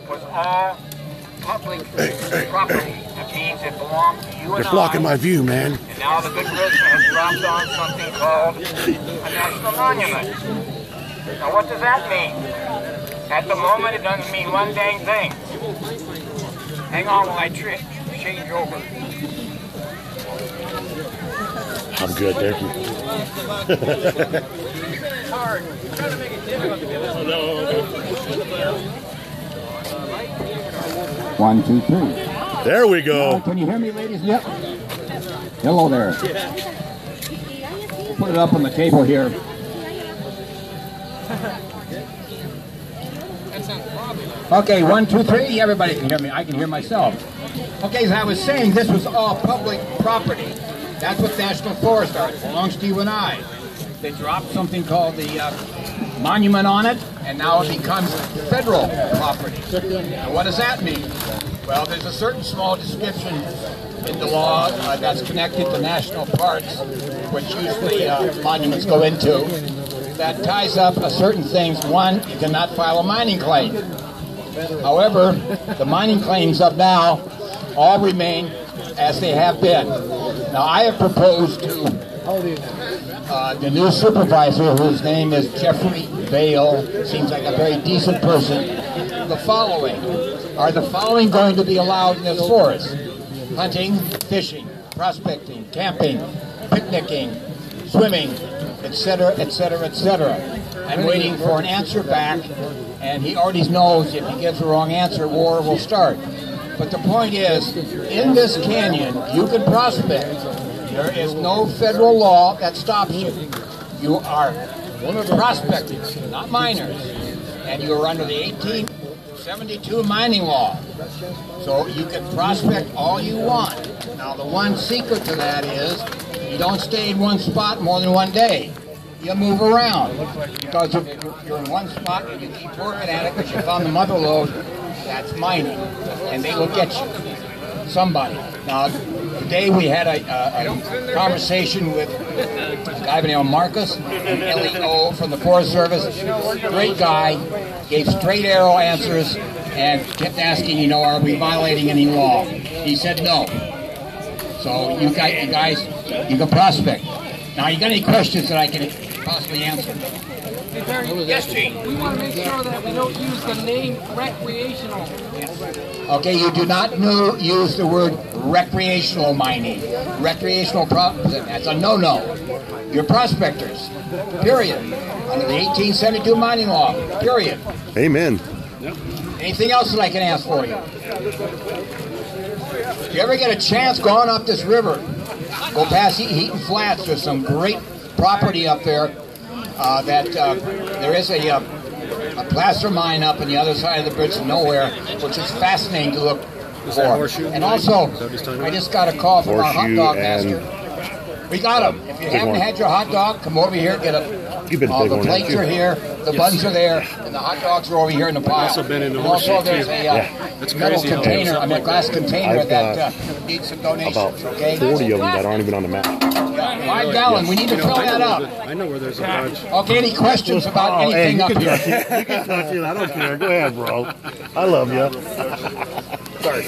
was all public property. That means it belonged to you and They're blocking my view, man. And now the good person has dropped on something called a national monument. Now what does that mean? At the moment it doesn't mean one dang thing. Hang on while I change over. I'm good, thank you. Hard. Trying to make it difficult. 1, 2, 3. There we go. Can you hear me, ladies? Yep. Hello there. Put it up on the table here. Okay, 1, 2, 3. Everybody can hear me. I can hear myself. Okay, as I was saying, this was all public property. That's what National Forest are. It belongs to you and I. They dropped something called the monument on it, and now it becomes federal property. Now, what does that mean? Well, there's a certain small description in the law that's connected to national parks, which usually monuments go into, that ties up certain things. One, you cannot file a mining claim. However, the mining claims of now all remain as they have been. Now, I have proposed to the new supervisor, whose name is Jeffrey Vale, seems like a very decent person, the following. Are the following going to be allowed in this forest? Hunting, fishing, prospecting, camping, picnicking, swimming, etc., etc., etc. I'm waiting for an answer back, and he already knows if he gives the wrong answer, war will start. But the point is, in this canyon, you can prospect. There is no federal law that stops you. You are prospecting, not miners. And you are under the 1872 mining law. So you can prospect all you want. Now the one secret to that is you don't stay in one spot more than one day. You move around. Because if you're in one spot and you keep working at it because you found the mother lode, that's mining. And they will get you. Somebody. Now, today we had a conversation with a guy by the name of Marcus, an LEO from the Forest Service. Great guy, gave straight arrow answers, and kept asking, you know, are we violating any law? He said no. So you guys, you can prospect. Now, you got any questions that I can possibly answer? Yes, Gene. We want to make sure that we don't use the name recreational. Okay, you do not use the word recreational mining. Recreational, that's a no-no. You're prospectors, period. Under the 1872 mining law, period. Amen. Anything else that I can ask for you? If you ever get a chance, go on up this river. Go past Heaton Flats. There's some great property up there. There is a placer mine up on the other side of the bridge to nowhere, which is fascinating to look for. And also, I just got a call from our hot dog master. We got them. If you haven't had your hot dog, come over here, get a. The plates are here, the buns are there, and the hot dogs are over here in the pile. Also been in the also, there's a metal container, a glass container that needs some donations. About 40 of them that aren't even on the map. 5 gallon. We need to fill that up. I know where there's a bunch. Okay, any questions about anything up here? You can touch it. I don't care. Go ahead, bro. I love you. Sorry.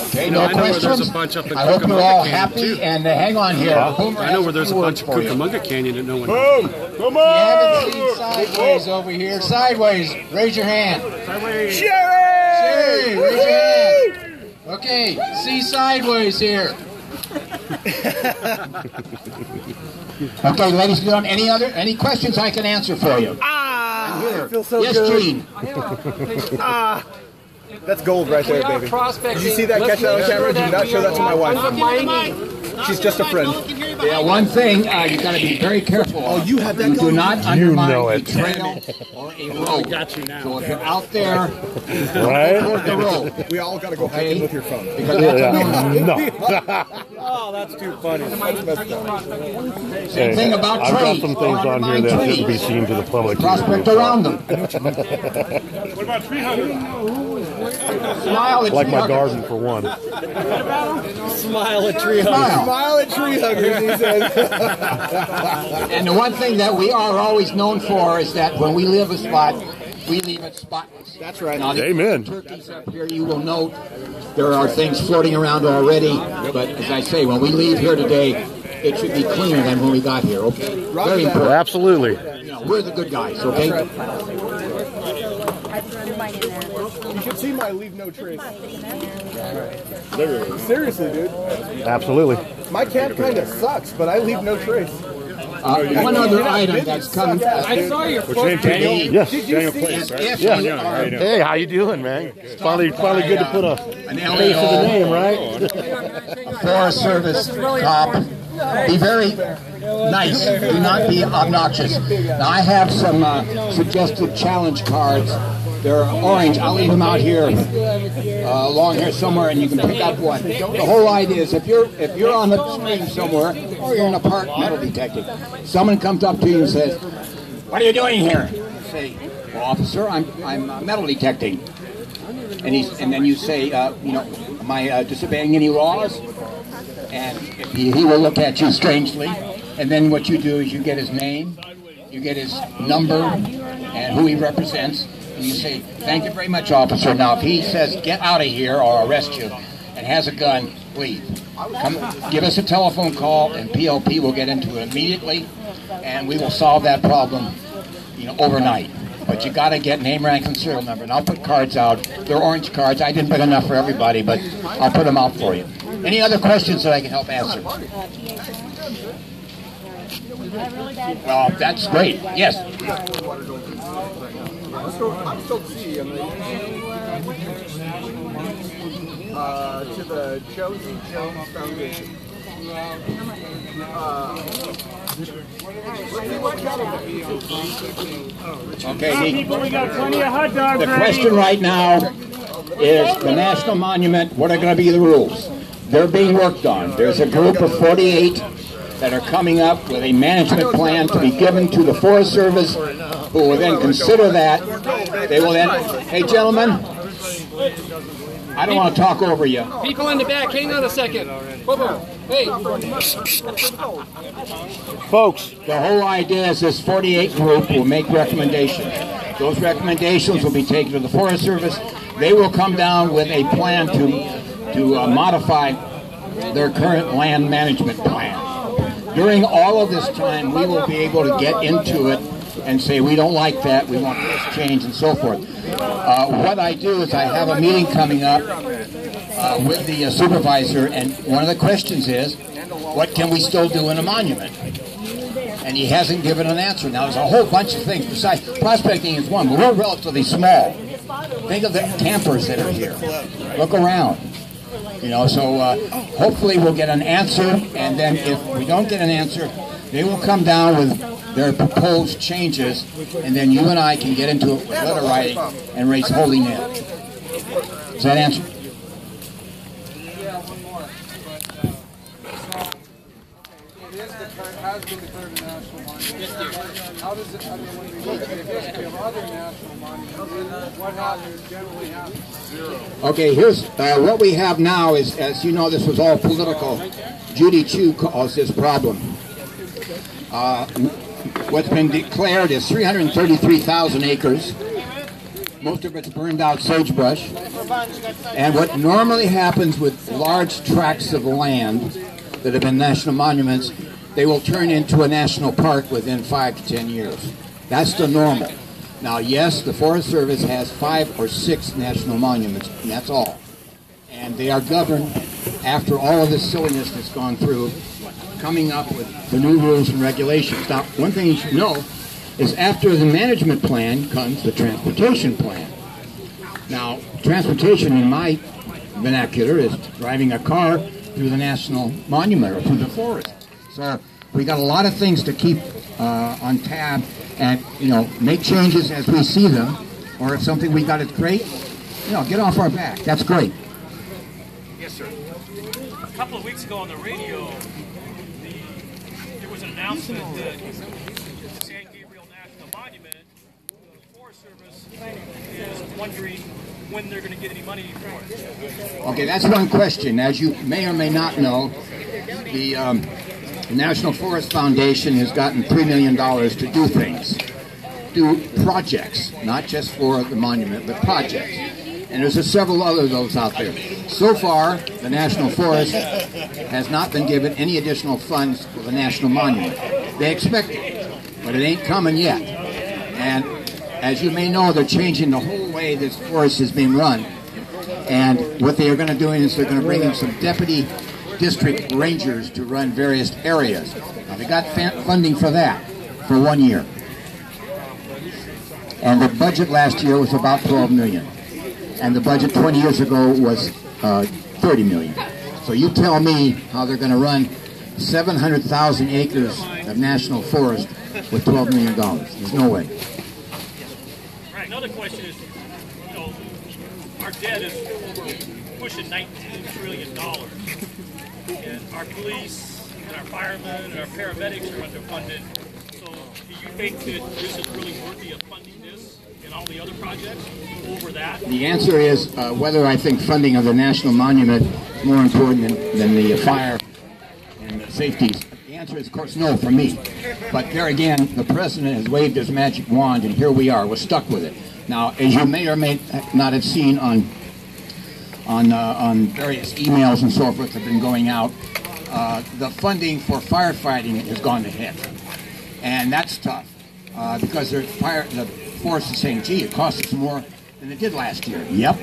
Okay, no questions. I hope you're all happy, and hang on here. I know where there's a bunch of Cucamonga Canyon that no one knows. Come on! You haven't seen Sideways over here. Sideways, raise your hand. Sideways. Sherry, raise your hand. Okay, see Sideways here. Okay, ladies and gentlemen, any questions I can answer for you? I feel so yes, good. Gene. That's gold right there, baby. Did you see that catch that on camera? Do not show that to my wife. She's just a friend. Yeah, one thing, you got to be very careful. Oh, you have that. You do not undermine a trail or a road. got you now. So if you're out there, Right? toward the road. We all got to go hiking with your phone. Because that's a no-no. No. Oh, that's too funny. Same thing about I've got trees. some things on here that shouldn't be seen to the public. Prospect around them. What about tree hugging? Smile at Like tree my huggers. garden for one. Smile at tree huggers. Smile at tree huggers, he says. And the one thing that we are always known for is that when we leave a spot, we leave it spotless. That's right. Now, Amen. the turkeys up here, you will note there are things floating around already, but as I say, when we leave here today, it should be cleaner than when we got here, okay? Very important. Absolutely. You know, we're the good guys, okay? You should see my leave no trace. Seriously, dude. Absolutely. My cat kind of sucks, but I leave no trace. One other item that's coming. I saw your photo. Daniel? Yes. Daniel Clayton. If Yeah. you are Hey, how you doing, man? Finally good to put a an face to the name, right? Forest Service cop, be very nice. Do not be obnoxious. Now, I have some suggested challenge cards. They're orange. I'll leave them out here, along here somewhere, and you can pick up one. The whole idea is if you're on the stream somewhere, or you're in a park metal detecting, someone comes up to you and says, "What are you doing here?" You say, "Well, officer, I'm metal detecting." And then you say, "You know, am I disobeying any laws?" And he will look at you strangely. And then what you do is you get his name, you get his number, and who he represents. And you say, "Thank you very much, officer." Now, if he says, "Get out of here," or "Arrest you," and has a gun, leave. Come, give us a telephone call, and PLP will get into it immediately, and we will solve that problem, you know, overnight. But you got to get name, rank, and serial number. And I'll put cards out. They're orange cards. I didn't put enough for everybody, but I'll put them out for you. Any other questions that I can help answer? Well, that's great. Yes. I'm still C. To the Josie Jones Foundation. Okay. The question right now is the National Monument. What are going to be the rules? They're being worked on. There's a group of 48 that are coming up with a management plan to be given to the Forest Service, who will then consider that. They will then, hey gentlemen, I don't want to talk over you. People in the back, hang on a second. Whoa. Hey. Folks. The whole idea is this 48 group will make recommendations. Those recommendations will be taken to the Forest Service. They will come down with a plan to modify their current land management plan. During all of this time, we will be able to get into it and say, we don't like that, we want this change, and so forth. What I do is I have a meeting coming up with the supervisor, and one of the questions is, what can we still do in a monument? And he hasn't given an answer. Now, there's a whole bunch of things besides prospecting is one, but we're relatively small. Think of the campers that are here. Look around. You know, so hopefully we'll get an answer, and then if we don't get an answer, they will come down with their proposed changes, and then you and I can get into it with letter writing and raise holy nil. Does that answer? Has been declared a national monument. How does it, I mean, when we look at the history of other national monuments, what generally happens? Zero. Okay, here's what we have now is, as you know, this was all political. Judy Chu caused this problem. What's been declared is 333,000 acres. Most of it's burned out sagebrush. And what normally happens with large tracts of land that have been national monuments, they will turn into a national park within 5 to 10 years. That's the normal. Now, yes, the Forest Service has 5 or 6 national monuments, and that's all. And they are governed, after all of this silliness that's gone through, coming up with the new rules and regulations. Now, one thing you should know is after the management plan comes the transportation plan. Now, transportation in my vernacular is driving a car through the national monument or through the forest. So we got a lot of things to keep on tab and, you know, make changes as we see them, or if something we got is great, you know, get off our back. That's great. Yes, sir. A couple of weeks ago on the radio, there was an announcement that the San Gabriel National Monument, the Forest Service, is wondering when they're going to get any money for it. Okay, that's one question. As you may or may not know, the National Forest Foundation has gotten $3 million to do things. do projects, not just for the monument, but projects. And there's several other of those out there. So far, the National Forest has not been given any additional funds for the National Monument. They expect it, but it ain't coming yet. And as you may know, they're changing the whole way this forest is being run. And what they are going to do is they're going to bring in some deputy district rangers to run various areas. Now, they got funding for that for 1 year. And the budget last year was about $12 million. And the budget 20 years ago was $30 million. So you tell me how they're going to run 700,000 acres of national forest with $12 million. There's no way. Right. Another question is, you know, our debt is pushing $19 trillion. And our police and our firemen and our paramedics are underfunded. So do you think that this is really worthy of funding this and all the other projects over that? The answer is whether I think funding of the National Monument is more important than the fire and the safeties. The answer is, of course, no for me. But there again, the President has waved his magic wand, and here we are. We're stuck with it. Now, as you may or may not have seen on various emails and so forth that have been going out, the funding for firefighting has gone to heck. And that's tough because the forest is saying, gee, it costs us more than it did last year. Yep.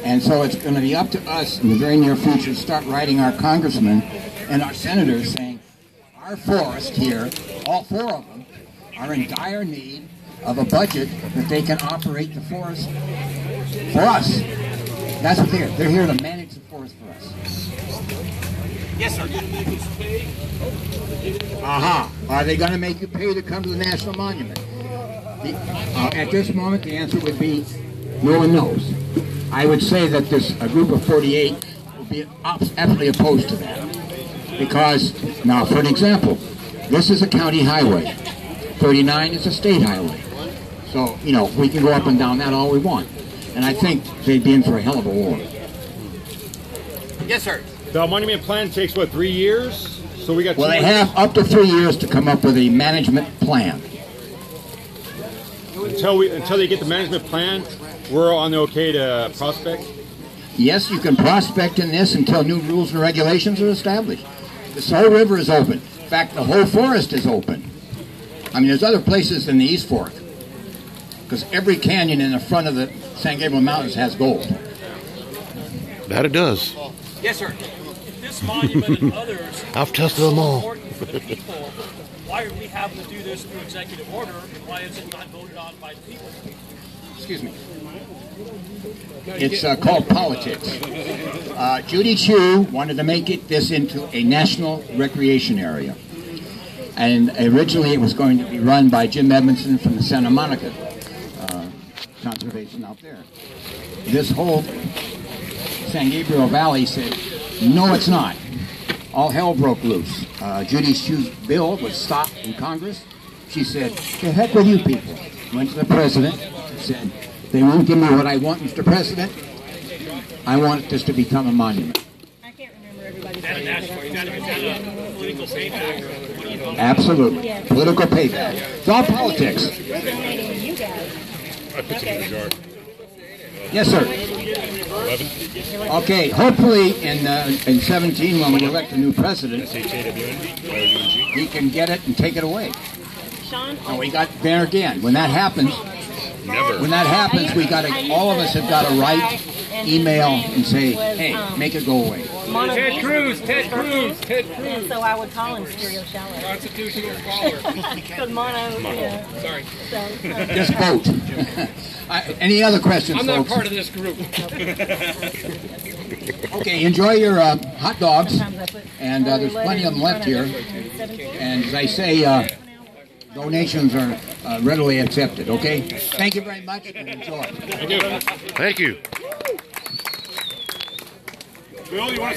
And so it's going to be up to us in the very near future to start writing our congressmen and our senators saying, our forest here, all 4 of them, are in dire need of a budget that they can operate the forest for us. That's what they're here to manage the forest for us. Yes, sir. Are they going to make you pay to come to the National Monument? At this moment, the answer would be no one knows. I would say that a group of 48 would be absolutely opposed to that. Because, now for an example, this is a county highway. 39 is a state highway. So, you know, we can go up and down that all we want. And I think they'd be in for a hell of a war. Yes, sir. The monument plan takes, what, 3 years? So we got. Well, they have up to 3 years to come up with a management plan. Until they get the management plan, we're on the okay to prospect? Yes, you can prospect in this until new rules and regulations are established. This whole river is open. In fact, the whole forest is open. I mean, there's other places than the East Fork. Because every canyon in the front of the San Gabriel Mountains has gold. That it does. Yes, sir. If this monument and others I've tested them all. important for the people, why are we having to do this through executive order, and why is it not voted on by the people? Excuse me. It's called politics. Judy Chu wanted to make this into a national recreation area. And originally it was going to be run by Jim Edmondson from the Santa Monica Conservation out there. This whole San Gabriel Valley said, no, it's not. All hell broke loose. Judy Chu's bill was stopped in Congress. She said, to heck with you people. Went to the president, said, they won't give me what I want, Mr. President. I want this to become a monument. I can't remember everybody's Political payback. Absolutely. Yeah. Political payback. It's all politics. resonating you guys. Okay. Yes, sir. Okay, hopefully in 17, when we elect a new president, he can get it and take it away. Sean, And we got there again. When that happens, we got to. All of us have got to write, email, and say, "Hey, make it go away." Ted Cruz. And so I would call him Stereo Shallow. Constitutional scholar. Because Mono, yeah. Sorry. So, Just vote. Any other questions, I'm not folks? part of this group. Okay, enjoy your hot dogs, sometimes I put and there's plenty of them left here. And as I say, donations are readily accepted. Okay, thank you very much, and enjoy. Thank you. Bill, you want